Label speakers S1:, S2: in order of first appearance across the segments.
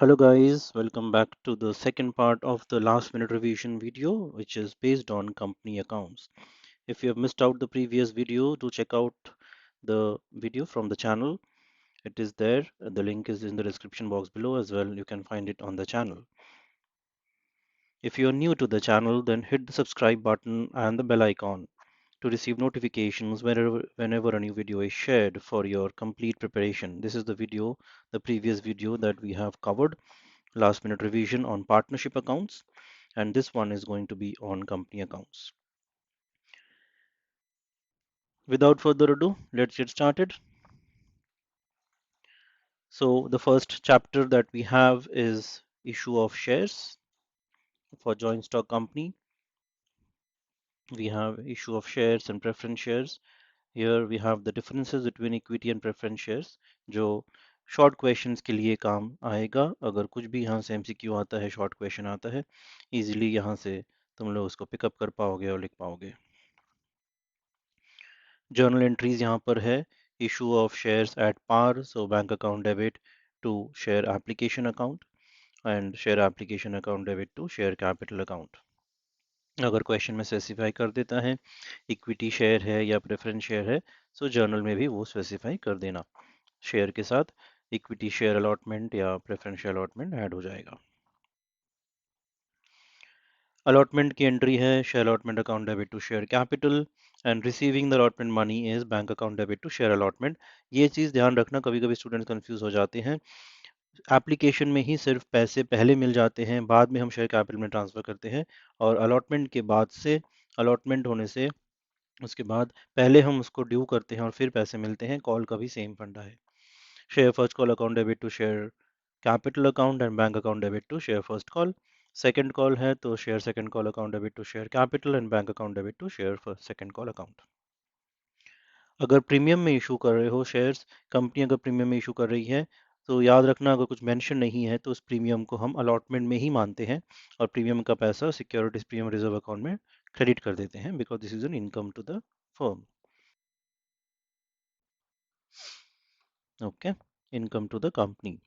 S1: Hello guys, welcome back to the second part of the last minute revision video, which is based on company accounts. If you have missed out the previous video, do check out the video from the channel. It is there. The link is in the description box below as well. You can find it on the channel. If you are new to the channel, then hit the subscribe button and the bell icon to receive notifications whenever a new video is shared for your complete preparation. This is the previous video that we have covered, last minute revision on partnership accounts, and this one is going to be on company accounts. Without further ado, let's get started. So the first chapter that we have is issue of shares for joint stock company. We have issue of shares and preference shares. Here we have the differences between equity and preference shares, जो short questions के लिए काम आएगा. अगर कुछ भी यहाँ से एमसीक्यू आता है, शॉर्ट क्वेश्चन आता है, इजीली यहाँ से तुम लोग उसको पिकअप कर पाओगे और लिख पाओगे. जर्नल एंट्रीज यहाँ पर है. Issue of shares at par, so bank account debit to share application account and share application account debit to share capital account. अगर क्वेश्चन में स्पेसिफाई कर देता है इक्विटी शेयर है या प्रेफरेंस शेयर है, सो जर्नल में भी वो स्पेसिफाई कर देना. शेयर के साथ इक्विटी शेयर अलॉटमेंट या प्रेफरेंस शेयर अलॉटमेंट ऐड हो जाएगा. अलॉटमेंट की एंट्री है share allotment account debit to share capital and receiving the allotment money is bank account debit to share allotment. ये चीज़ ध्यान रखना, कभी कभी स्टूडेंट्स कंफ्यूज हो जाते हैं. एप्लीकेशन में ही सिर्फ पैसे पहले मिल जाते हैं, बाद में हम शेयर कैपिटल में ट्रांसफर करते हैं, और अलॉटमेंट के बाद से, अलॉटमेंट होने से उसके बाद पहले हम उसको ड्यू करते हैं और फिर पैसे मिलते हैं. कॉल का भी सेम फंडा है. Share first call account debit to share capital account and bank account debit to share first call. Second call है तो share second call account debit to share capital and bank account debit to share second call account. अगर premium में issue कर रहे हो shares, company अगर premium में issue कर रही है, तो याद रखना अगर कुछ मेंशन नहीं है तो उस प्रीमियम को हम अलॉटमेंट में ही मानते हैं और प्रीमियम का पैसा सिक्योरिटीज प्रीमियम रिजर्व अकाउंट में क्रेडिट कर देते हैं, because this is an income to the firm. Okay, income to the company.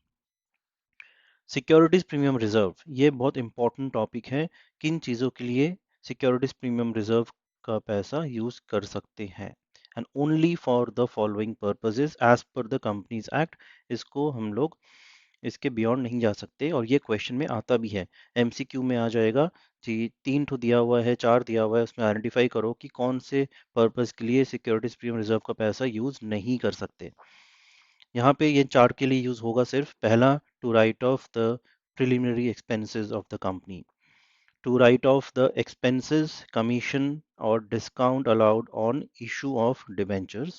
S1: Securities premium reserve, ये बहुत इंपॉर्टेंट टॉपिक है. किन चीज़ों के लिए सिक्योरिटीज प्रीमियम रिजर्व का पैसा यूज कर सकते हैं, and only for the following purposes as per the Companies Act. इसको हम लोग इसके बियॉन्ड नहीं जा सकते, और ये क्वेश्चन में आता भी है, एमसीक्यू में आ जाएगा जी. 3 ठो दिया हुआ है, 4 दिया हुआ है, उसमें आइडेंटिफाई करो कि कौन से पर्पस के लिए सिक्योरिटीज प्रीमियम रिजर्व का पैसा यूज नहीं कर सकते. यहाँ पे ये 4 के लिए यूज होगा सिर्फ. पहला, to write off the preliminary expenses of the company, to write off the expenses, commission or discount allowed on issue of debentures,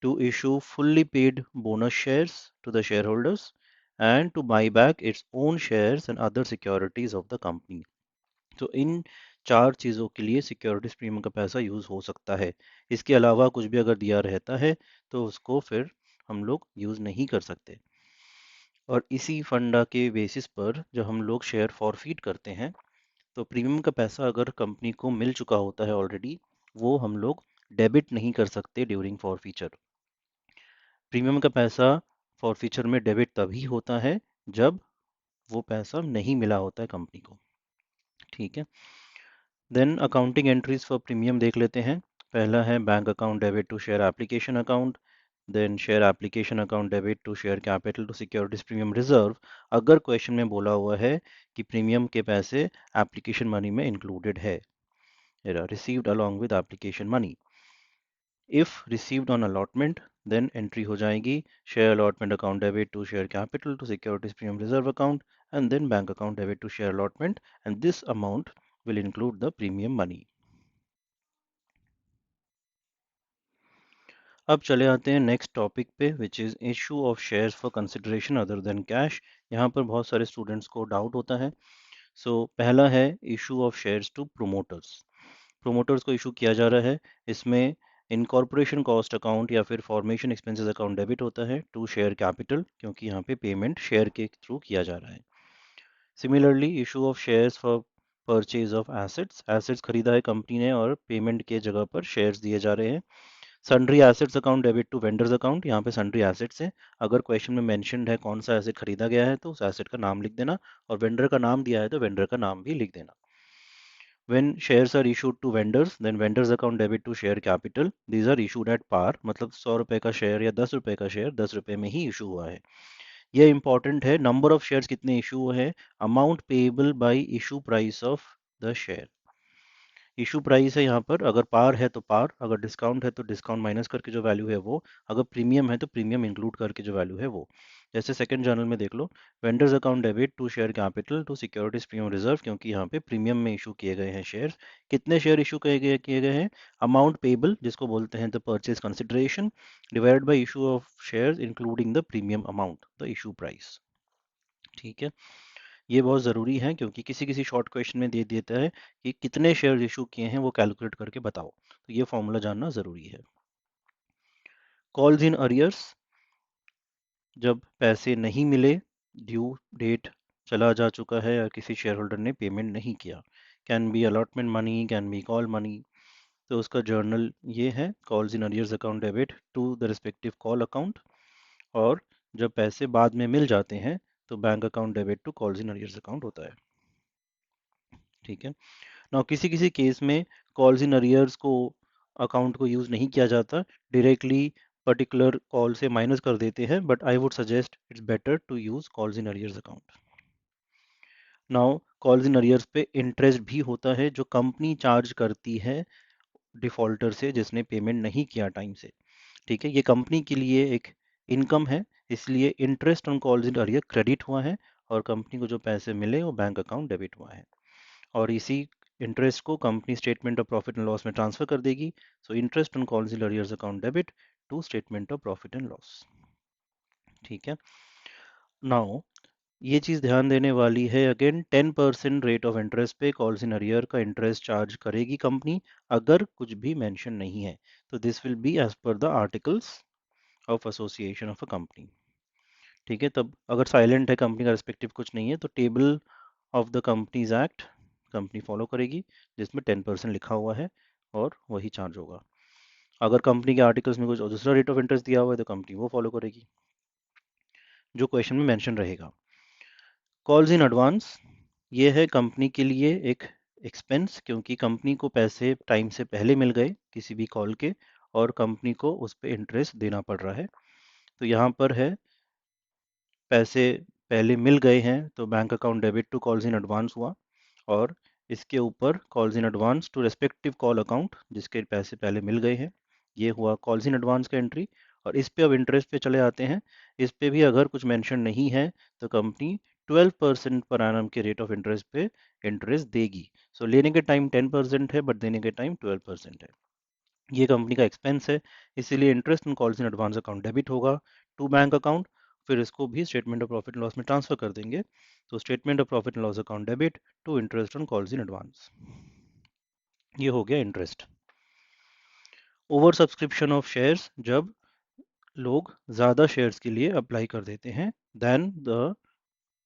S1: to issue fully paid bonus shares to the shareholders, and to buy back its own shares and other securities of the company. तो इन 4 चीज़ों के लिए securities premium का पैसा use हो सकता है. इसके अलावा कुछ भी अगर दिया रहता है तो उसको फिर हम लोग यूज नहीं कर सकते. और इसी फंडा के बेसिस पर जब हम लोग शेयर फॉरफीट करते हैं, तो प्रीमियम का पैसा अगर कंपनी को मिल चुका होता है ऑलरेडी, वो हम लोग डेबिट नहीं कर सकते ड्यूरिंग फॉरफीचर. प्रीमियम का पैसा फॉरफीचर में डेबिट तभी होता है जब वो पैसा नहीं मिला होता है कंपनी को. ठीक है. Then accounting entries for premium देख लेते हैं. पहला है bank account debit to share application account, then share application account debit to share capital to securities premium reserve. अगर क्वेश्चन में बोला हुआ है कि प्रीमियम के पैसे एप्लीकेशन मनी में इंक्लूडेड है, received along with application money. If received on allotment, then entry हो जाएगी share allotment account debit to share capital to securities premium reserve account, and then bank account debit to share allotment, and this amount will include the premium money. अब चले आते हैं next topic पे, which is issue of shares for consideration other than cash. यहाँ पर बहुत सारे students को डाउट होता है. पहला है issue of shares to promoters. Promoters को इशू किया जा रहा है. इसमें इनकॉर्पोरेशन कॉस्ट अकाउंट या फिर फॉर्मेशन एक्सपेंसेस अकाउंट डेबिट होता है टू शेयर कैपिटल, क्योंकि यहाँ पे पेमेंट शेयर के थ्रू किया जा रहा है. Similarly issue of shares for purchase of assets. Assets खरीदा है कंपनी ने और पेमेंट के जगह पर शेयर्स दिए जा रहे हैं, sundry assets account debit to vendors account, यहाँ पे सन्ड्री एसेट्स है, अगर क्वेश्चन में मेंशन्ड है कौन सा एसेट खरीदा गया है तो उस एसेट का नाम लिख देना, और वेंडर का नाम दिया है तो वेंडर का नाम भी लिख देना। When shares are issued to vendors, then vendors account debit to share capital. These are issued at par, मतलब 100 रुपए का शेयर या 10 रुपए का शेयर 10 रुपए में ही इशू हुआ है। यह इंपॉर्टेंट है, नंबर ऑफ शेयर्स कितने इशू हुए हैं, amount payable by issue price of the share. Issue price है यहाँ पर, अगर पार है तो पार, अगर डिस्काउंट है तो डिस्काउंट माइनस करके जो वैल्यू है वो, अगर प्रीमियम है तो प्रीमियम इंक्लूड करके जो वैल्यू है वो। जैसे सेकंड जर्नल में देख लो, vendors account debit to share capital to securities premium reserve, क्योंकि यहाँ पे प्रीमियम में इशू किए गए हैं शेयर। कितने शेयर इशू किए गए हैं, अमाउंट पेबल जिसको बोलते हैं the purchase consideration divided by issue of share including the premium amount the issue price. ठीक है, ये बहुत ज़रूरी है क्योंकि किसी किसी शॉर्ट क्वेश्चन में दे देता है कि कितने शेयर इशू किए हैं वो कैलकुलेट करके बताओ, तो ये फॉर्मूला जानना ज़रूरी है। कॉल्स इन अरियर्स, जब पैसे नहीं मिले, ड्यू डेट चला जा चुका है या किसी शेयर होल्डर ने पेमेंट नहीं किया, can be allotment money, can be call money, तो उसका जर्नल ये है, calls in arrears account debit to the respective call account. और जब पैसे बाद में मिल जाते हैं तो bank account debit to calls in arrears account होता है। ठीक है, ना किसी किसी केस में कॉल्स इन अरियर्स को अकाउंट को यूज़ नहीं किया जाता, डायरेक्टली पर्टिकुलर कॉल से माइनस कर देते हैं, but I would suggest it's better to use calls in arrears account. Now calls in arrears पे इंटरेस्ट भी होता है जो कंपनी चार्ज करती है डिफॉल्टर से जिसने पेमेंट नहीं किया टाइम से। ठीक है, ये कंपनी के लिए एक इनकम है, इसलिए interest on calls in arrear credit हुआ है और कंपनी को जो पैसे मिले वो बैंक अकाउंट डेबिट हुआ है, और इसी इंटरेस्ट को company statement of profit and loss में ट्रांसफर कर देगी। So interest on calls in arrears account debit to statement of profit and loss. ठीक है, नाउ ये चीज़ ध्यान देने वाली है, अगेन 10% रेट ऑफ इंटरेस्ट पे कॉल्स इन अरियर का इंटरेस्ट चार्ज करेगी कंपनी, अगर कुछ भी मेंशन नहीं है, तो this will be as per the articles of association of a company. ठीक है, तब अगर साइलेंट है कंपनी का रिस्पेक्टिव कुछ नहीं है तो table of the Companies act company follow करेगी जिसमें 10% लिखा हुआ है और वही चार्ज होगा। अगर कंपनी के आर्टिकल्स में कुछ और दूसरा रेट ऑफ इंटरेस्ट दिया हुआ है तो कंपनी वो फॉलो करेगी जो क्वेश्चन में मेंशन रहेगा। कॉल्स इन एडवांस, ये है कंपनी के लिए एक एक्सपेंस, क्योंकि कंपनी को पैसे टाइम से पहले मिल गए किसी भी कॉल के और कंपनी को उस पर इंटरेस्ट देना पड़ रहा है। तो यहाँ पर है पैसे पहले मिल गए हैं तो bank account debit to calls in advance हुआ, और इसके ऊपर calls in advance to respective call account जिसके पैसे पहले मिल गए हैं, ये हुआ कॉल्स इन एडवांस का एंट्री। और इस पे अब इंटरेस्ट पे चले आते हैं, इस पे भी अगर कुछ मेंशन नहीं है तो कंपनी 12% पर एनम के रेट ऑफ इंटरेस्ट पे इंटरेस्ट देगी। सो लेने के टाइम 10% है बट देने के टाइम 12% है। ये कंपनी का एक्सपेंस है, इसीलिए interest on calls in advance account debit होगा टू बैंक अकाउंट, फिर इसको भी statement of profit and loss में ट्रांसफर कर देंगे। तो statement of profit and loss account debit to interest on calls in advance, ये हो गया interest. Over subscription of shares, जब लोग ज़्यादा शेयर्स के लिए अप्लाई कर देते हैं then the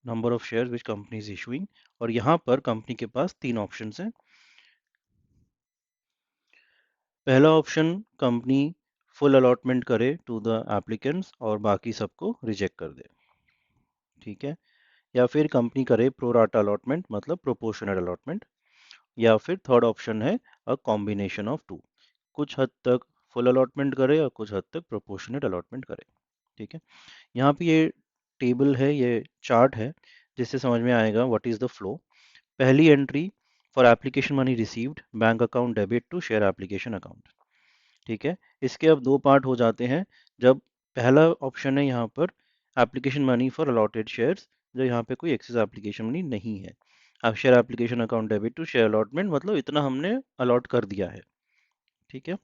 S1: number of shares which company is issuing, और यहाँ पर कंपनी के पास तीन ऑप्शन हैं। पहला ऑप्शन, कंपनी फुल अलॉटमेंट करे टू द एप्लीकेंट्स और बाकी सबको रिजेक्ट कर दे। ठीक है, या फिर कंपनी करे प्रो राटा अलॉटमेंट मतलब प्रोपोर्शनल अलॉटमेंट, या फिर थर्ड ऑप्शन है अ कॉम्बिनेशन ऑफ टू, कुछ हद तक फुल अलॉटमेंट करे और कुछ हद तक प्रोपोर्शनल अलॉटमेंट करे। ठीक है, यहाँ पे ये टेबल है, ये चार्ट है जिससे समझ में आएगा व्हाट इज द फ्लो। पहली एंट्री, for application money received bank account debit to share application account. ठीक है, इसके अब दो पार्ट हो जाते हैं। जब पहला ऑप्शन है यहाँ पर application money for allotted shares, जो यहाँ पे कोई एक्सेस एप्लीकेशन मनी नहीं है, अब share application account debit to share allotment मतलब इतना हमने अलॉट कर दिया है। ठीक है,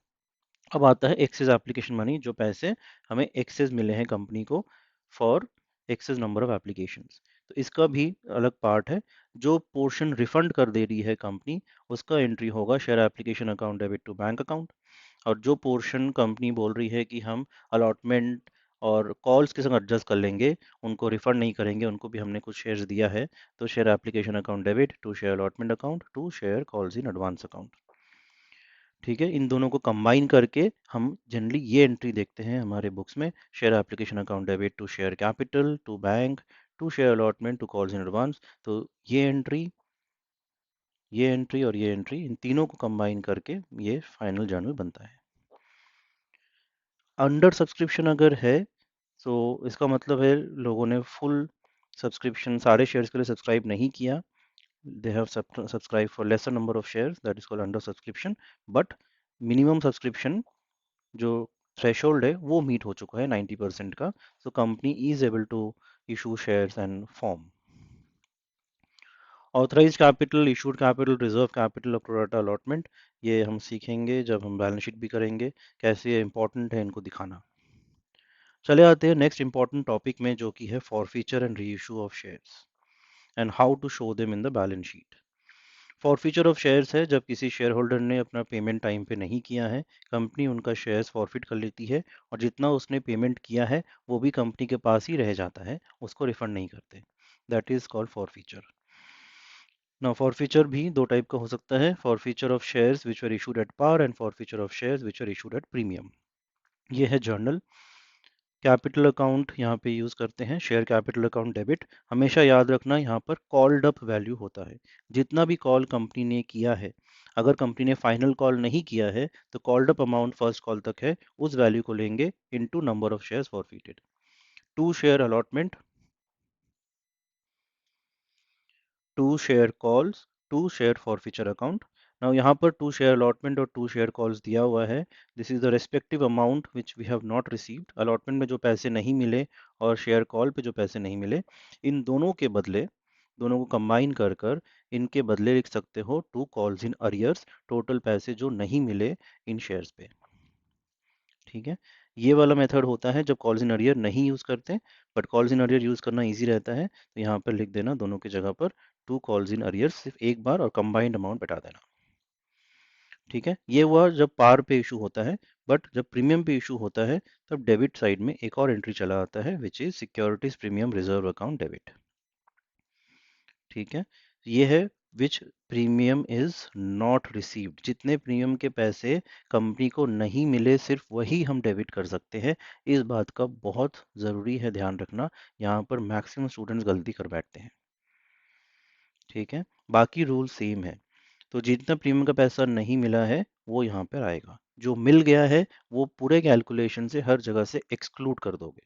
S1: अब आता है एक्सेस एप्लीकेशन मनी, जो पैसे हमें एक्सेस मिले हैं कंपनी को for excess number of applications, तो इसका भी अलग पार्ट है। जो पोर्शन रिफंड कर दे रही है कंपनी उसका एंट्री होगा share application account debit to bank account, और जो पोर्शन कंपनी बोल रही है कि हम अलॉटमेंट और कॉल्स के संग एडजस्ट कर लेंगे, उनको रिफंड नहीं करेंगे, उनको भी हमने कुछ शेयर्स दिया है, तो share application account debit to share allotment account to share calls in advance account. ठीक है, इन दोनों को कंबाइन करके हम जनरली ये एंट्री देखते हैं हमारे बुक्स में, share application account debit to share capital to bank to share allotment to calls in advance. तो ये एंट्री और ये एंट्री, इन तीनों को कंबाइन करके ये फाइनल जर्नल बनता है। अंडर सब्सक्रिप्शन अगर है तो इसका मतलब है लोगों ने फुल सब्सक्रिप्शन सारे शेयर्स के लिए सब्सक्राइब नहीं किया, they have subscribed for lesser number of shares, that is called under subscription, but minimum subscription जो थ्रेशोल्ड है वो मीट हो चुका है 90% का, so company is able to issue shares and form authorized capital, issued capital, reserve capital और pro rata allotment। ये हम सीखेंगे जब हम बैलेंस शीट भी करेंगे, कैसे ये इंपॉर्टेंट है इनको दिखाना। चले आते हैं नेक्स्ट इंपॉर्टेंट टॉपिक में, जो कि है forfeiture and reissue of shares and how to show them in the balance sheet. Forfeiture of shares है जब किसी शेयर होल्डर ने अपना पेमेंट टाइम पे नहीं किया है, कंपनी उनका शेयर्स फॉरफिट कर लेती है और जितना उसने पेमेंट किया है वो भी कंपनी के पास ही रह जाता है, उसको रिफंड नहीं करते। That is called forfeiture. Now forfeiture भी दो टाइप का हो सकता है, forfeiture of shares which are issued at par and forfeiture of shares which are issued at premium. ये है जर्नल। कैपिटल अकाउंट यहाँ पे यूज करते हैं, शेयर कैपिटल अकाउंट डेबिट। हमेशा याद रखना यहाँ पर कॉल्ड अप वैल्यू होता है, जितना भी कॉल कंपनी ने किया है। अगर कंपनी ने फाइनल कॉल नहीं किया है तो called up amount first call तक है, उस वैल्यू को लेंगे into number of shares forfeited. To share allotment, to share calls, to share forfeiture account. Now यहाँ पर टू शेयर अलॉटमेंट और टू शेयर कॉल्स दिया हुआ है, this is the respective amount which we have not received. Allotment में जो पैसे नहीं मिले और शेयर कॉल पे जो पैसे नहीं मिले, इन दोनों के बदले, दोनों को कंबाइन कर कर इनके बदले लिख सकते हो to calls in arrears, total पैसे जो नहीं मिले इन शेयर्स पे। ठीक है, ये वाला मेथड होता है जब कॉल्स इन अरियर नहीं यूज करते, but calls in arrear use करना इजी रहता है, तो यहाँ पर लिख देना दोनों की जगह पर टू कॉल्स इन अरियर सिर्फ एक बार और कंबाइंड अमाउंट बता देना। ठीक है, ये हुआ जब पार पे इशू होता है, बट जब प्रीमियम पे इशू होता है तब डेबिट साइड में एक और एंट्री चला आता है which is securities premium reserve account debit. ठीक है, ये है विच प्रीमियम इज नॉट रिसीव्ड, जितने प्रीमियम के पैसे कंपनी को नहीं मिले सिर्फ वही हम डेबिट कर सकते हैं। इस बात का बहुत ज़रूरी है ध्यान रखना, यहाँ पर मैक्सिमम स्टूडेंट्स गलती कर बैठते हैं। ठीक है, बाकी रूल सेम है, तो जितना प्रीमियम का पैसा नहीं मिला है वो यहाँ पर आएगा, जो मिल गया है वो पूरे कैलकुलेशन से हर जगह से एक्सक्लूड कर दोगे,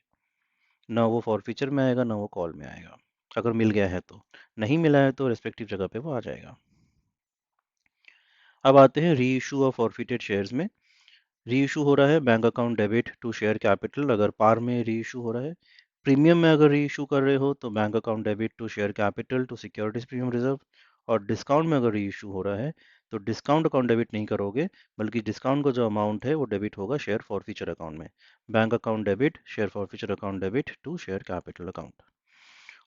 S1: ना वो फॉरफीचर में आएगा ना वो कॉल में आएगा। अगर मिल गया है तो, नहीं मिला है तो रेस्पेक्टिव जगह पे वो आ जाएगा। अब आते हैं री इशू ऑफ फॉरफिटेड शेयर्स में। री इशू हो रहा है bank account debit to share capital अगर पार में री इशू हो रहा है। प्रीमियम में अगर री इशू कर रहे हो तो bank account debit to share capital to securities premium reserve. और डिस्काउंट में अगर री इशू हो रहा है तो डिस्काउंट अकाउंट डेबिट नहीं करोगे, बल्कि डिस्काउंट का जो अमाउंट है वो डेबिट होगा शेयर फॉरफीचर अकाउंट में। Bank account debit share forfeiture account debit to share capital account.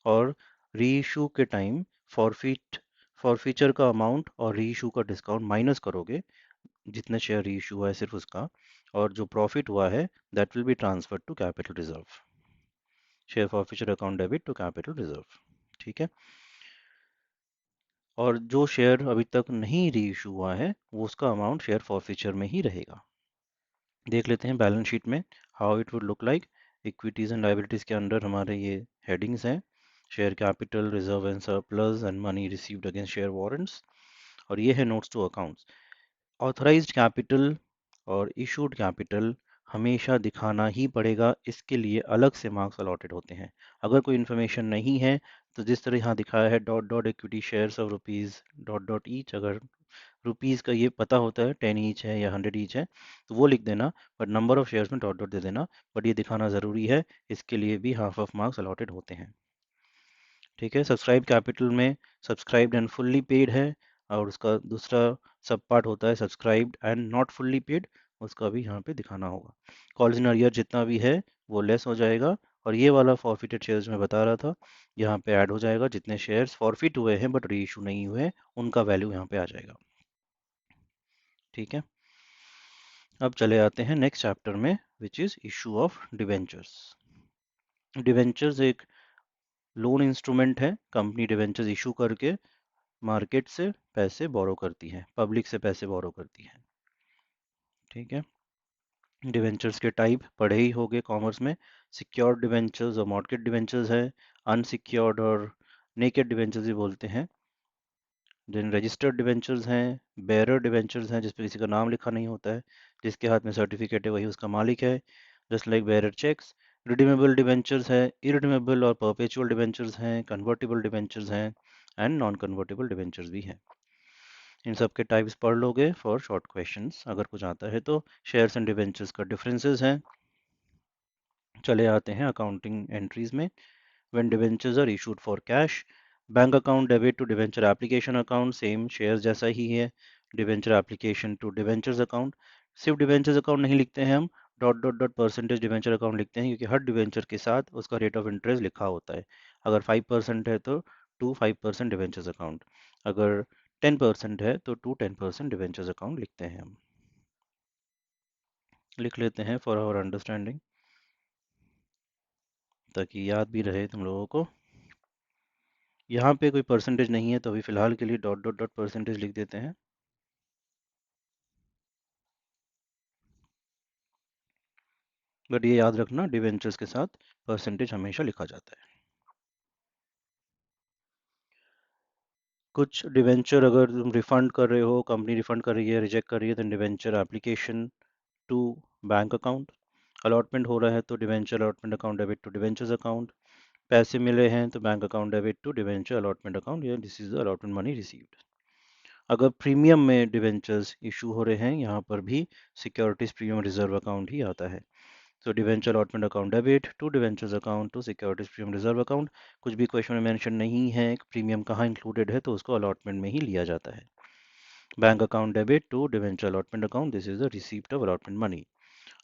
S1: और री इशू के टाइम फॉरफीचर का अमाउंट और री इशू का डिस्काउंट माइनस करोगे, जितने शेयर री इशू हुआ है सिर्फ उसका, और जो प्रॉफिट हुआ है that will be transferred to capital reserve. Share forfeiture account debit to capital reserve. ठीक है, और जो शेयर अभी तक नहीं री इशू हुआ है वो उसका अमाउंट शेयर फॉरफीचर में ही रहेगा। देख लेते हैं बैलेंस शीट में how it would look like. Equities and liabilities के अंडर हमारे ये हेडिंग्स हैं, share capital, reserve and surplus and money received against share warrants. और ये है notes to accounts. Authorised capital और इशूड कैपिटल हमेशा दिखाना ही पड़ेगा, इसके लिए अलग से मार्क्स अलॉटेड होते हैं। अगर कोई इन्फॉर्मेशन नहीं है तो जिस तरह यहाँ दिखाया है dot dot equity shares of rupees dot dot each, अगर रुपीज का ये पता होता है 10 ईच है या 100 ईच है तो वो लिख देना, बट नंबर ऑफ शेयर्स में डॉट डॉट दे देना, बट ये दिखाना ज़रूरी है, इसके लिए भी हाफ ऑफ मार्क्स अलॉटेड होते हैं। ठीक है, सब्सक्राइब कैपिटल में सब्सक्राइब्ड एंड फुल्ली पेड है, और उसका दूसरा सब पार्ट होता है subscribed and not fully paid, उसका भी यहाँ पे दिखाना होगा। कॉल्स इन अरियर जितना भी है वो लेस हो जाएगा, और ये वाला फॉरफिटेड शेयर्स मैं बता रहा था यहाँ पे ऐड हो जाएगा, जितने शेयर्स फॉरफिट हुए हैं बट री इशू नहीं हुए उनका वैल्यू यहाँ पे आ जाएगा। ठीक है, अब चले आते हैं नेक्स्ट चैप्टर में which is issue of debentures. Debentures एक लोन इंस्ट्रूमेंट है, कंपनी डिवेंचर्स इशू करके मार्केट से पैसे बोरो करती है, पब्लिक से पैसे बोरो करती है। ठीक है। डिवेंचर्स के टाइप पढ़े ही होंगे कॉमर्स में, सिक्योर्ड डिवेंचर्स और मॉर्गेज डिवेंचर्स है, अनसिक्योर्ड और नेकेड डिवेंचर्स भी बोलते हैं। देन रजिस्टर्ड डिवेंचर्स हैं, बेयरर डिवेंचर्स हैं जिस पे किसी का नाम लिखा नहीं होता है, जिसके हाथ में सर्टिफिकेट है वही उसका मालिक है, just like bearer cheques. Redeemable debentures है, इरिडीमेबल और परपेचुअल डिवेंचर्स हैं, कन्वर्टिबल डिवेंचर्स हैं एंड नॉन कन्वर्टिबल डिवेंचर्स भी हैं। इन सब के टाइप्स पढ़ लोगे फॉर शॉर्ट क्वेश्चंस अगर कुछ आता है तो। शेयर्स एंड डिवेंचर्स का डिफरेंसेस हैं। चले आते हैं अकाउंटिंग एंट्रीज में। When debentures are issued for cash, bank account debit to debenture application account, same share जैसा ही है। Debenture application to debentures account, सिर्फ डिवेंचर्स अकाउंट नहीं लिखते हैं हम, dot dot dot percentage debenture account लिखते हैं, क्योंकि हर डिवेंचर के साथ उसका रेट ऑफ इंटरेस्ट लिखा होता है। अगर 5% है तो टू 5% डिवेंचर्स अकाउंट, अगर 10% है तो टू 10% डिवेंचर्स अकाउंट लिखते हैं हम। लिख लेते हैं फॉर आवर अंडरस्टैंडिंग, ताकि याद भी रहे तुम लोगों को। यहाँ पे कोई परसेंटेज नहीं है तो अभी फिलहाल के लिए डॉट डॉट डॉट परसेंटेज लिख देते हैं। बट ये याद रखना, डिवेंचर्स के साथ परसेंटेज हमेशा लिखा जाता है। कुछ डिवेंचर अगर तुम रिफंड कर रहे हो, कंपनी रिफंड कर रही है, रिजेक्ट कर रही है, तो debenture application to bank account. Allotment हो रहा है तो debenture allotment account debit to debentures account. पैसे मिले हैं तो bank account debit to debenture allotment account, या this is the allotment money received. अगर प्रीमियम में डिवेंचर्स इशू हो रहे हैं, यहाँ पर भी सिक्योरिटीज प्रीमियम रिजर्व अकाउंट ही आता है। So debenture allotment account debit to debentures account to securities premium reserve account. कुछ भी क्वेश्चन में मेंशन नहीं है प्रीमियम कहाँ इंक्लूडेड है तो उसको अलॉटमेंट में ही लिया जाता है। Bank account debit to debenture allotment account, this is the receipt of allotment money.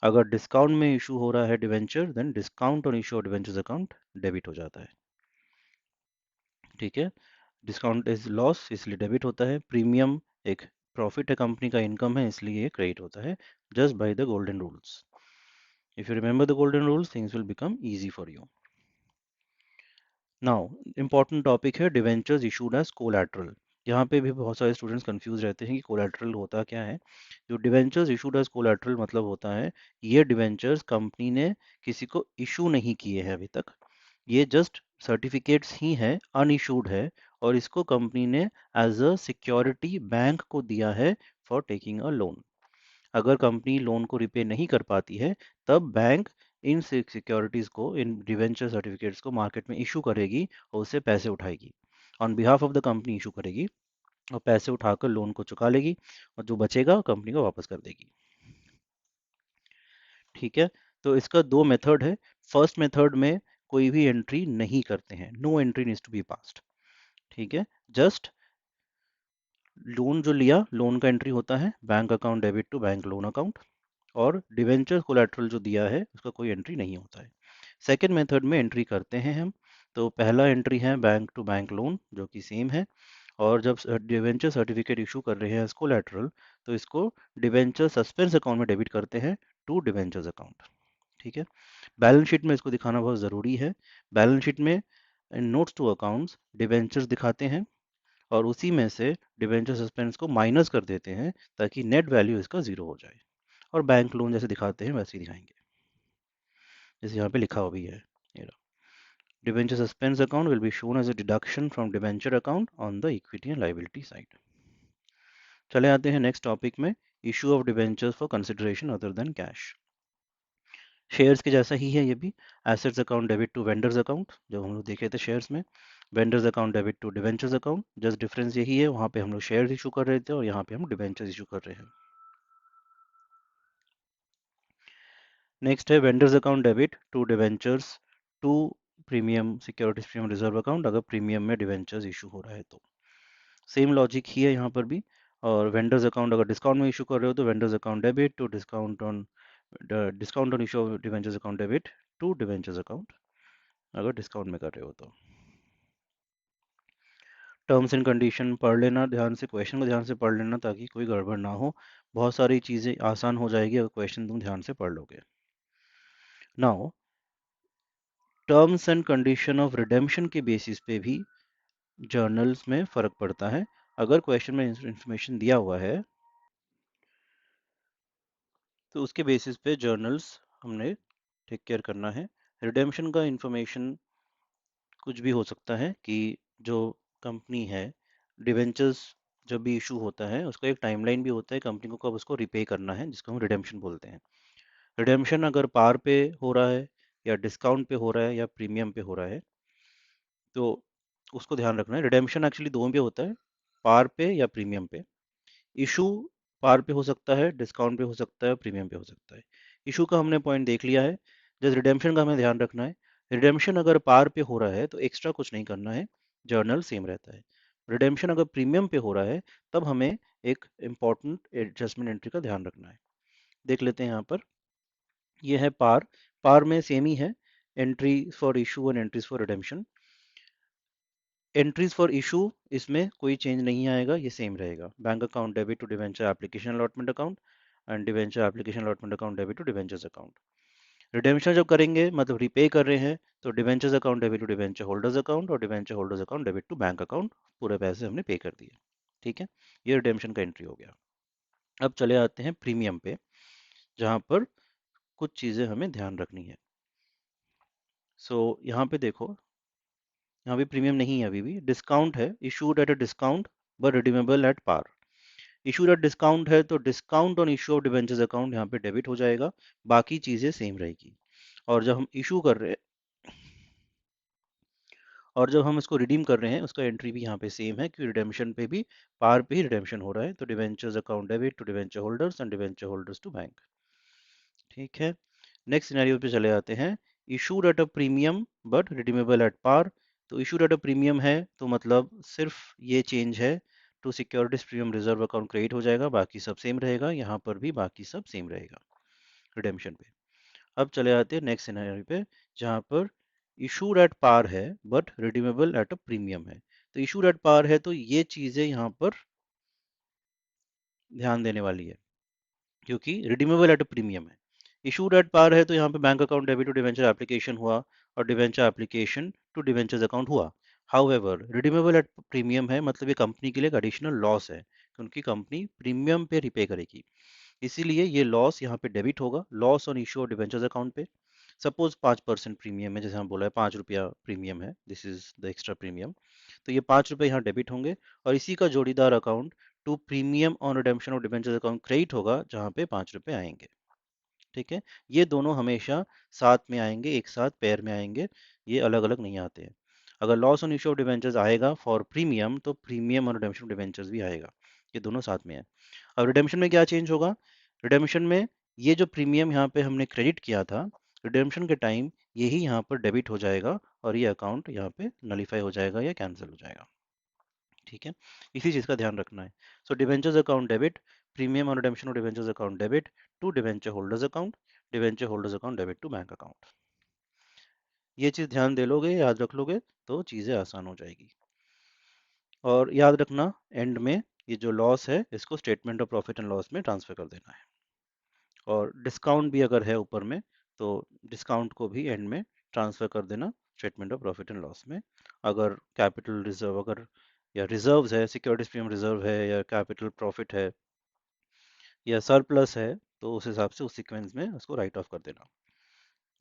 S1: अगर डिस्काउंट में इशू हो रहा है debenture, then discount on issue of debentures account debit हो जाता है। ठीक है। डिस्काउंट इज लॉस इसलिए डेबिट होता है। प्रीमियम एक प्रॉफिट है, कंपनी का इनकम है, इसलिए ये क्रेडिट होता है, just by the golden rules. If you remember the golden rules, things will become easy for you. Now important topic है डिवेंचर्स इशूड एज कोलैटरल। यहाँ पे भी बहुत सारे स्टूडेंट्स कंफ्यूज रहते हैं कि कोलैटरल होता क्या है। जो डिवेंचर्स इशूड एज कोलैटरल मतलब होता है, ये डिवेंचर्स कंपनी ने किसी को इशू नहीं किए हैं अभी तक, ये जस्ट सर्टिफिकेट्स ही हैं, अनइशूड है, और इसको कंपनी ने एज अ सिक्योरिटी बैंक को दिया है फॉर टेकिंग अ लोन। अगर कंपनी लोन को रिपे नहीं कर पाती है, तब बैंक इन सिक्योरिटीज को, इन डिवेंचर सर्टिफिकेट्स को मार्केट में इशू करेगी और उससे पैसे उठाएगी, on behalf of the company issue करेगी, और पैसे उठाकर लोन को चुका लेगी, और जो बचेगा कंपनी को वापस कर देगी। ठीक है। तो इसका दो मेथड है। फर्स्ट मेथड में कोई भी एंट्री नहीं करते हैं, no entry needs to be passed. ठीक है। जस्ट लोन जो लिया, लोन का एंट्री होता है bank account debit to bank loan account, और डिवेंचर कोलैटरल जो दिया है उसका कोई एंट्री नहीं होता है। सेकेंड मेथड में एंट्री करते हैं हम। तो पहला एंट्री है बैंक टू बैंक लोन, जो कि सेम है, और जब डिवेंचर सर्टिफिकेट इशू कर रहे हैं एज कोलैटरल, तो इसको डिवेंचर सस्पेंस अकाउंट में डेबिट करते हैं टू डिवेंचर्स अकाउंट। ठीक है। बैलेंस शीट में इसको दिखाना बहुत ज़रूरी है। बैलेंस शीट में नोट्स टू अकाउंट्स डिवेंचर्स दिखाते हैं, और उसी में से डिवेंचर सस्पेंस को माइनस कर देते हैं, ताकि नेट वैल्यू इसका जीरो हो जाए, और बैंक लोन जैसे दिखाते हैं वैसे ही दिखाएंगे, जैसे यहाँ पे लिखा हुआ भी है। Debenture suspense account will be shown as a deduction from debenture account on the equity and liability side. चले आते हैं नेक्स्ट टॉपिक में, issue of debentures for consideration other than cash. Shares के जैसा ही है ये भी। Assets account debit to vendors account, जो हम लोग देखे थे शेयर्स में। Vendors account debit to debentures account, just difference यही है, वहाँ पे हम लोग शेयर्स इशू कर रहे थे और यहाँ पे हम डिवेंचर्स इशू कर रहे हैं। नेक्स्ट है vendors account debit to debentures to premium securities premium reserve account, अगर प्रीमियम में डिवेंचर्स इशू हो रहा है तो। सेम लॉजिक ही है यहाँ पर भी। और वेंडर्स अकाउंट अगर डिस्काउंट में इशू कर रहे हो तो vendors account debit to discount on issue of debentures account debit to debentures account, अगर डिस्काउंट में कर रहे हो तो। टर्म्स एंड कंडीशन पढ़ लेना ध्यान से, क्वेश्चन को ध्यान से पढ़ लेना, ताकि कोई गड़बड़ ना हो। बहुत सारी चीज़ें आसान हो जाएगी अगर क्वेश्चन तुम ध्यान से पढ़ लोगे। Now terms and condition of redemption के बेसिस पे भी जर्नल्स में फ़र्क पड़ता है। अगर क्वेश्चन में इंफॉर्मेशन दिया हुआ है तो उसके बेसिस पे जर्नल्स हमने टेक केयर करना है। रिडेम्पशन का इंफॉर्मेशन कुछ भी हो सकता है कि जो कंपनी है, डिवेंचर्स जब भी इशू होता है उसका एक टाइमलाइन भी होता है कंपनी को कब उसको रिपे करना है, जिसको हम रिडेम्पशन बोलते हैं। रिडेम्पशन अगर पार पे हो रहा है या डिस्काउंट पे हो रहा है या प्रीमियम पे हो रहा है तो उसको ध्यान रखना है। रिडेम्पशन एक्चुअली दोनों पे होता है, पार पे या प्रीमियम पे। इशू पार पे हो सकता है, डिस्काउंट पे हो सकता है, प्रीमियम पे हो सकता है। इशू का हमने पॉइंट देख लिया है। जैसे रिडेम्पशन का हमें ध्यान रखना है। रिडेम्पशन अगर पार पे हो रहा है तो एक्स्ट्रा कुछ नहीं करना है, जर्नल सेम रहता है। रिडेम्पशन अगर प्रीमियम पे हो रहा है तब हमें एक इम्पॉर्टेंट एडजस्टमेंट एंट्री का ध्यान रखना है। देख लेते हैं यहाँ पर। ये है पार। पार में सेम ही है, entry for issue and entries for redemption. Entries for issue इसमें कोई चेंज नहीं आएगा, ये सेम रहेगा। Bank account debit to debenture application allotment account and debenture application allotment account debit to debentures account. Redemption जब करेंगे मतलब रिपे कर रहे हैं तो debentures account debit to debenture holders account और debenture holders account debit to bank account. पूरे पैसे हमने पे कर दिए। ठीक है, ये रिडेम्पशन का एंट्री हो गया। अब चले आते हैं प्रीमियम पे, जहां पर कुछ चीजें हमें ध्यान रखनी है। यहाँ पे देखो, यहाँ भी प्रीमियम नहीं है, अभी भी डिस्काउंट है। Issued at a discount but redeemable at par. Issued at discount है तो discount on issue of debentures account यहाँ पे डेबिट हो जाएगा, बाकी चीजें सेम रहेगी। और जब हम इशू कर रहे हैं और जब हम इसको रिडीम कर रहे हैं उसका एंट्री भी यहाँ पे सेम है, क्योंकि रिडेम्पशन पे भी पार पे ही रिडेम्पशन हो रहा है। तो debentures account debit to debenture holders and debenture holders to bank. ठीक है, नेक्स्ट सिनेरियो पे चले आते हैं। Issued at a premium but redeemable at par. तो इशूड एट अ प्रीमियम है तो मतलब सिर्फ ये चेंज है, to securities premium reserve account credit हो जाएगा, बाकी सब सेम रहेगा। यहाँ पर भी बाकी सब सेम रहेगा रिडेम्पशन पे। अब चले आते हैं नेक्स्ट सिनेरियो पे, जहाँ पर इशूड एट पार है but redeemable at a premium है। तो इशूड एट पार है तो ये चीजें यहाँ पर ध्यान देने वाली है, क्योंकि रिडीमेबल एट अ प्रीमियम है। इशूड एट पार है तो यहाँ पे bank account debit to debenture application हुआ और debenture application to debentures account हुआ। हाउएवर रिडीमेबल एट प्रीमियम है मतलब ये कंपनी के लिए एक एडिशनल लॉस है, क्योंकि कंपनी प्रीमियम पे रिपे करेगी, इसीलिए ये लॉस यहाँ पे डेबिट होगा। Loss on issue of debentures account पे। सपोज 5% प्रीमियम है, जैसे हम बोला है 5 रुपया प्रीमियम है, this is the extra premium. तो ये 5 रुपये यहाँ डेबिट होंगे और इसी का जोड़ीदार account to premium on redemption of debentures account credit होगा, जहाँ पे 5 रुपये आएंगे। ठीक है, ये दोनों हमेशा साथ में आएंगे, एक साथ पेयर में आएंगे, ये अलग अलग नहीं आते हैं। अगर loss on issue of debentures आएगा फॉर प्रीमियम तो प्रीमियम और रिडेम्पशन ऑफ डिबेंचर्स भी आएगा, ये दोनों साथ में है। अब रिडेम्पशन में क्या चेंज होगा? रिडेम्पशन में ये जो प्रीमियम यहाँ पे हमने क्रेडिट किया था, रिडेम्पशन के टाइम यही यहाँ पर डेबिट हो जाएगा और ये अकाउंट यहाँ पे नलीफाई हो जाएगा या कैंसिल हो जाएगा। ठीक है, इसी चीज़ का ध्यान रखना है। So debentures account debit, premium और redemption of debentures account debit to debenture holders account, debenture holders account debit to bank account. ये चीज़ ध्यान दे लोगे, याद रख लोगे तो चीज़ें आसान हो जाएगी। और याद रखना, एंड में ये जो लॉस है इसको statement of profit and loss में ट्रांसफर कर देना है। और डिस्काउंट भी अगर है ऊपर में तो डिस्काउंट को भी एंड में ट्रांसफर कर देना statement of profit and loss में। अगर कैपिटल रिजर्व अगर या रिजर्व्स है, सिक्योरिटीज प्रीमियम रिजर्व है या कैपिटल प्रॉफिट है या सरप्लस है, तो उस हिसाब से उस सीक्वेंस में उसको राइट ऑफ कर देना।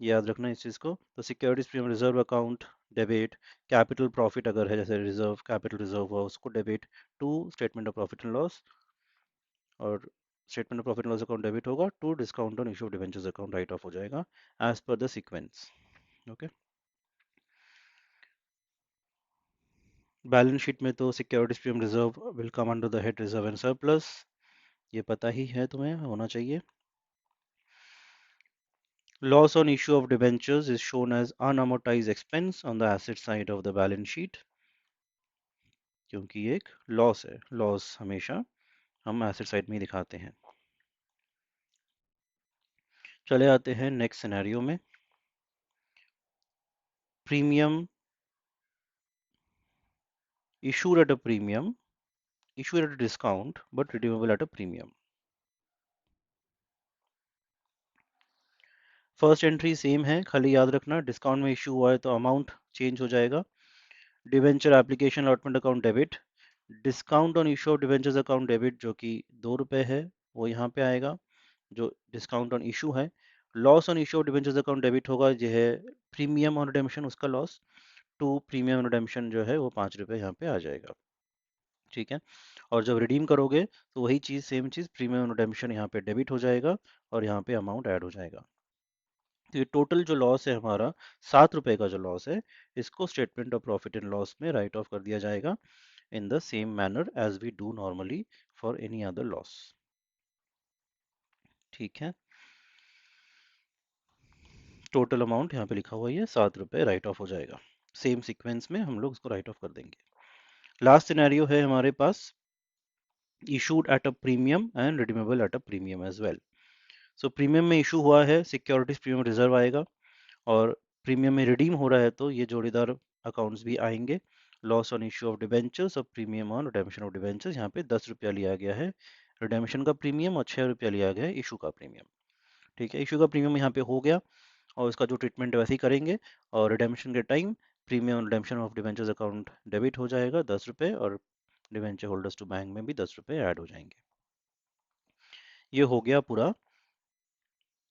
S1: याद रखना इस चीज़ को। तो securities premium reserve account debit, capital profit अगर है जैसे रिजर्व कैपिटल रिजर्व हुआ उसको debit to statement of profit and loss, और statement of profit and loss account debit होगा to discount on issue of debentures account write off हो जाएगा as per the sequence. Okay, balance sheet में तो securities premium reserve will come under the head reserve and surplus, ये पता ही है तुम्हें, होना चाहिए। Loss on issue of debentures is shown as unamortized expense on the asset side of the balance sheet, क्योंकि ये एक लॉस है। लॉस हमेशा हम एसेट साइड में ही दिखाते हैं। चले आते हैं नेक्स्ट सिनेरियो में। Premium issued at a premium, issued at a discount but redeemable at a premium. First entry same है, खाली याद रखना डिस्काउंट में इशू हुआ है तो अमाउंट चेंज हो जाएगा। Debenture application allotment account debit, discount on issue of debentures account debit जो कि 2 रुपये है वो यहाँ पे आएगा। जो डिस्काउंट ऑन इशू है। Loss on issue of debentures account debit होगा, ये है प्रीमियम ऑन रिडेम्पशन उसका लॉस, टू प्रीमियम रिडेम्पशन जो है वो 5 रुपये यहाँ पे आ जाएगा। ठीक है, और जब रिडीम करोगे तो वही चीज़, सेम चीज़, प्रीमियम रिडेम्पशन यहाँ पे डेबिट हो जाएगा और यहाँ पे अमाउंट ऐड हो जाएगा। तो ये टोटल जो लॉस है हमारा, 7 रुपये का जो लॉस है, इसको statement of profit and loss में राइट ऑफ कर दिया जाएगा in the same manner as we do normally for any other loss. ठीक है, टोटल अमाउंट यहाँ पे लिखा हुआ ही है, 7 रुपये राइट ऑफ हो जाएगा। सेम सीक्वेंस में हम लोग इसको राइट ऑफ कर देंगे। लास्ट सिनेरियो है हमारे पास, issued at a premium and redeemable at a premium as well. So premium में इशू हुआ है, सिक्योरिटीज प्रीमियम रिजर्व आएगा, और प्रीमियम में रिडीम हो रहा है तो ये जोड़ीदार अकाउंट्स भी आएंगे। Loss on issue of debentures और premium on redemption of debentures, यहाँ पे 10 रुपया लिया गया है रिडेम्पशन का प्रीमियम और 6 रुपया लिया गया है इशू का प्रीमियम। ठीक है, इशू का प्रीमियम यहाँ पे हो गया और इसका जो ट्रीटमेंट है वैसे ही करेंगे, और रिडेम्पशन के time premium redemption of debentures account debit हो जाएगा 10 रुपये, और डिबेंचर होल्डर्स टू बैंक में भी 10 रुपये ऐड हो जाएंगे। ये हो गया पूरा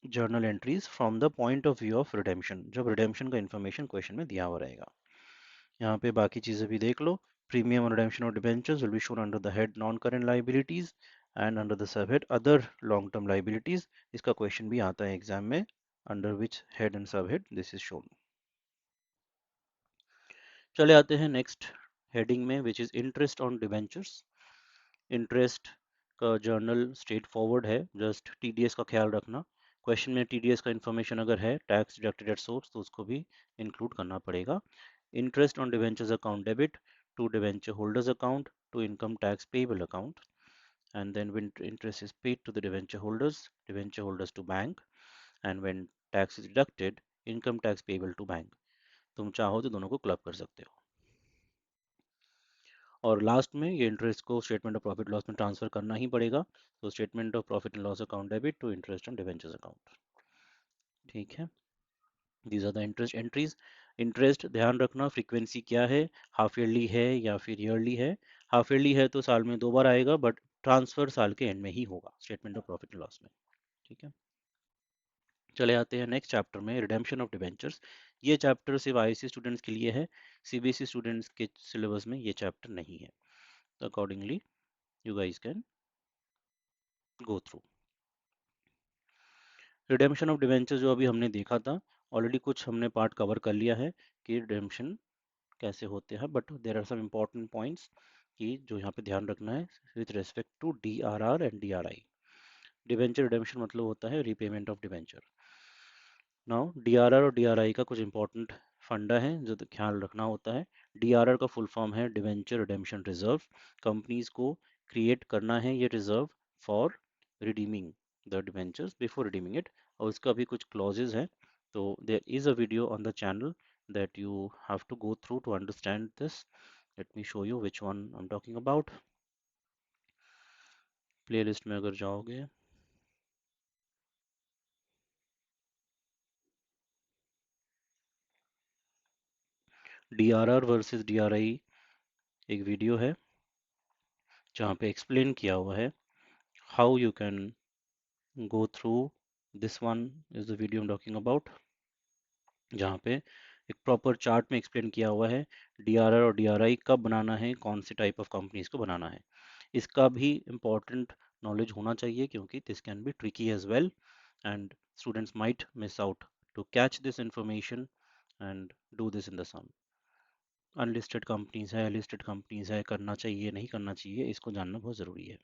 S1: journal entries from the point of view of redemption, जब रिडेम्पशन का इन्फॉर्मेशन क्वेश्चन में दिया हुआ रहेगा। यहाँ पे बाकी चीज़ें भी देख लो। Premium redemption of debentures will be shown under the head non current liabilities and under the sub head other long term liabilities. इसका क्वेश्चन भी आता है एग्जाम में, under which head and sub head this is shown. चले आते हैं next heading में, which is interest on debentures. Interest का जर्नल स्ट्रेट फॉरवर्ड है, जस्ट टीडीएस का ख्याल रखना। क्वेश्चन में टीडीएस का इन्फॉर्मेशन अगर है, टैक्स डिडक्टेड एट सोर्स, तो उसको भी इंक्लूड करना पड़ेगा। Interest on debentures account debit to debenture holders account to income tax payable account, and then when interest is paid to the debenture holders to bank, and when tax is deducted, income tax payable to bank। तुम चाहो तो दोनों को club कर सकते हो। और last में ये इंटरेस्ट को स्टेटमेंट ऑफ प्रॉफिट लॉस में ट्रांसफर करना ही पड़ेगा, तो statement of profit and loss account debit to interest on debentures account. ठीक है, these are the interest entries. Interest ध्यान रखना फ्रीक्वेंसी क्या है, हाफ ईयरली है या फिर ईयरली है। हाफ ईयरली है तो साल में 2 बार आएगा, बट ट्रांसफर साल के एंड में ही होगा statement of profit and loss में। ठीक है, चले आते हैं नेक्स्ट चैप्टर में, रिडेम्पशन ऑफ डिबेंचर्स। ये चैप्टर सिर्फ आईसी स्टूडेंट्स के लिए है, सीबीएसई स्टूडेंट्स के सिलेबस में ये चैप्टर नहीं है, तो accordingly you guys can go through. Redemption of debentures जो अभी हमने देखा था, ऑलरेडी कुछ हमने पार्ट कवर कर लिया है कि रिडेम्पशन कैसे होते हैं, but there are some important points कि जो यहाँ पे ध्यान रखना है with respect to DRR and DRI. Debenture redemption मतलब होता है repayment of debenture. Now DRR और डीआरआई का कुछ इंपॉर्टेंट फंडा है जो तो ख्याल रखना होता है। डीआरआर का फुल फॉर्म है डिवेंचर रिडेम्पशन रिजर्व। कंपनीज को क्रिएट करना है ये reserve for redeeming the debentures before redeeming it, और उसका भी कुछ क्लॉजेज है। तो there is a video on the channel that you have to go through to understand this. Let me show you which one I'm talking about. Playlist में अगर जाओगे, DRR versus DRI एक वीडियो है जहाँ पे explain किया हुआ है how you can go through this one is the video I'm talking about, जहाँ पे एक प्रॉपर चार्ट में एक्सप्लेन किया हुआ है डीआरआर और डीआरआई कब बनाना है, कौन से टाइप ऑफ कंपनीज को बनाना है। इसका भी इम्पोर्टेंट नॉलेज होना चाहिए क्योंकि this can be tricky as well and students might miss out to catch this information and do this in the sum. Unlisted companies है, लिस्टेड कंपनीज है, करना चाहिए नहीं करना चाहिए, इसको जानना बहुत ज़रूरी है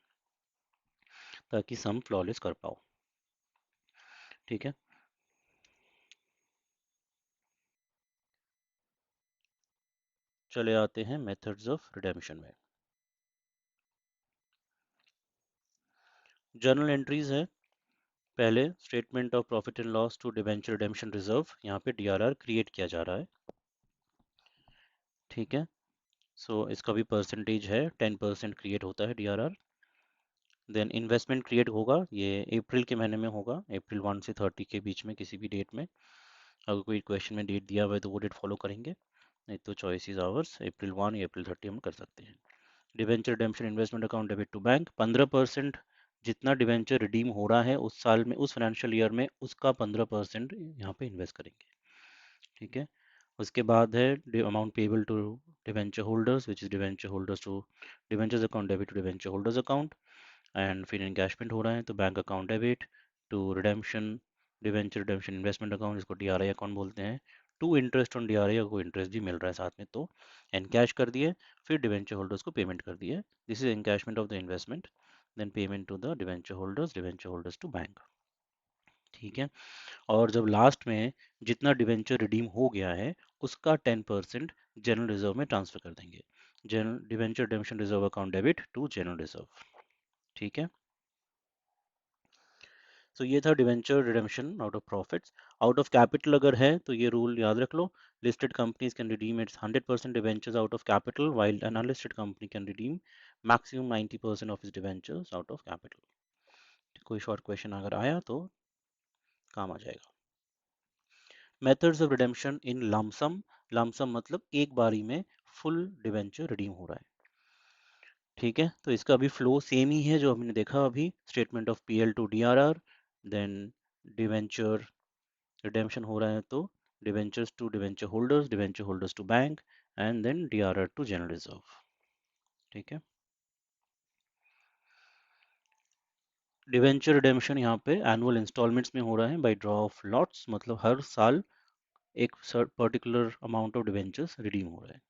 S1: ताकि सम फ्लॉलेस कर पाओ। ठीक है, चले आते हैं मेथड्स ऑफ रिडेम्पशन में। जर्नल एंट्रीज है, पहले statement of profit and loss to debenture redemption reserve, यहाँ पे डीआरआर क्रिएट किया जा रहा है। ठीक है, सो इसका भी परसेंटेज है, 10% क्रिएट होता है डीआरआर। देन इन्वेस्टमेंट क्रिएट होगा, ये अप्रैल के महीने में होगा, अप्रैल 1 से 30 के बीच में किसी भी डेट में। अगर कोई क्वेश्चन में डेट दिया हुआ है तो वो डेट फॉलो करेंगे, नहीं तो चॉइस इज आवर्स, अप्रैल 1 या अप्रैल 30 हम कर सकते हैं। Debenture redemption investment account debit to bank 15% जितना डिवेंचर रिडीम हो रहा है उस साल में, उस फाइनेंशियल ईयर में, उसका 15% यहाँ पे इन्वेस्ट करेंगे। ठीक है। उसके बाद है amount payable to debenture holders, which is debenture holders to debentures account debit to debenture holders account. And फिर इनकैशमेंट हो रहा है तो bank account debit to redemption, debenture redemption investment account, जिसको डीआरआई अकाउंट बोलते हैं, टू इंटरेस्ट ऑन डीआरआई, को interest भी मिल रहा है साथ में, तो एनकैश कर दिए, फिर डिवेंचर होल्डर्स को पेमेंट कर दिए। This is encashment of the investment, then payment to the debenture holders to bank. ठीक है। और जब लास्ट में जितना डिवेंचर रिडीम हो गया है उसका 10% जनरल रिजर्व में ट्रांसफर कर देंगे। General debenture redemption reserve account debit to general reserve. ठीक है। सो ये था debenture redemption out of profits. Out of capital अगर है तो ये रूल याद रख लो, listed companies can redeem its 100% debentures out of capital, while an unlisted company can redeem maximum 90% of its debentures out of capital. कोई short question अगर आया तो काम आ जाएगा। Methods of redemption in lump sum, lump sum मतलब एक बारी में फुल डिवेंचर रिडीम हो रहा है। ठीक है। तो इसका अभी फ्लो सेम ही है जो हमने देखा अभी, statement of PL to DRR, then debenture redemption हो रहा है तो debenture holders to bank, and then DRR to general reserve. ठीक है। डिवेंचर रिडेम्पशन यहाँ पे एनुअल इंस्टॉलमेंट्स में हो रहा है बाय ड्रॉ ऑफ लॉट्स, मतलब हर साल एक particular amount of debentures redeem हो रहा है।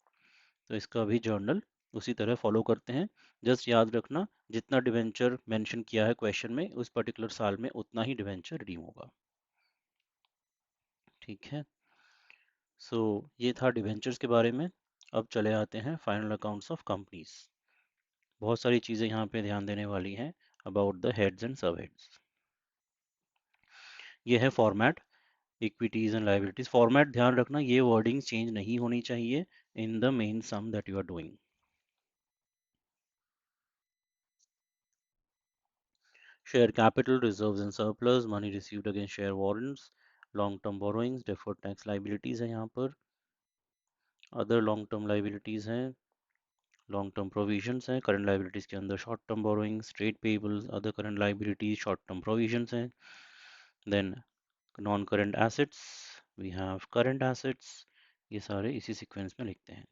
S1: तो इसका भी जर्नल उसी तरह फॉलो करते हैं। जस्ट याद रखना जितना डिवेंचर मेंशन किया है क्वेश्चन में उस पर्टिकुलर साल में उतना ही डिवेंचर रिडीम होगा। ठीक है। सो ये था डिवेंचर्स के बारे में। अब चले आते हैं फाइनल अकाउंट्स ऑफ कंपनीज। बहुत सारी चीज़ें यहाँ पे ध्यान देने वाली हैं about the heads and sub heads. ये है format, equities and liabilities. Format ध्यान रखना ये वर्डिंग चेंज नहीं होनी चाहिए in the main sum that you are doing. Share capital, reserves and surplus, money received against share warrants, long term borrowings, deferred tax liabilities है यहाँ पर, other long term liabilities हैं, long term provisions हैं, current liabilities के अंदर short term borrowings, trade payables, other current liabilities, short term provisions हैं, then non current assets, we have current assets, ये सारे इसी सीक्वेंस में लिखते हैं।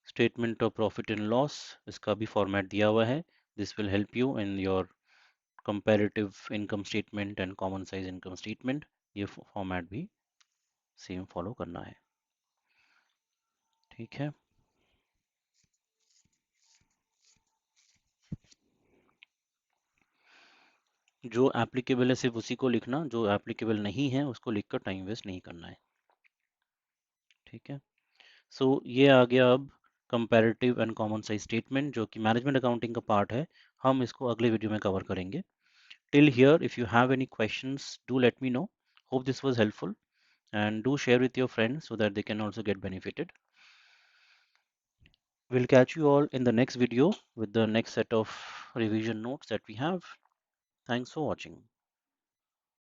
S1: Statement of profit and loss, इसका भी फॉर्मेट दिया हुआ है, this will help you in your comparative income statement and common size income statement, ये फॉर्मेट भी सेम फॉलो करना है। ठीक है। जो एप्लीकेबल है सिर्फ उसी को लिखना, जो एप्लीकेबल नहीं है उसको लिखकर टाइम वेस्ट नहीं करना है। ठीक है। सो ये आ गया अब comparative and common size statement, जो कि मैनेजमेंट अकाउंटिंग का पार्ट है। हम इसको अगले वीडियो में कवर करेंगे। Till here if you have any questions do let me know. Hope this was helpful and do share with your friends so that they can also get benefited. We'll catch you all in the next video with the next set of revision notes that we have. Thanks for watching.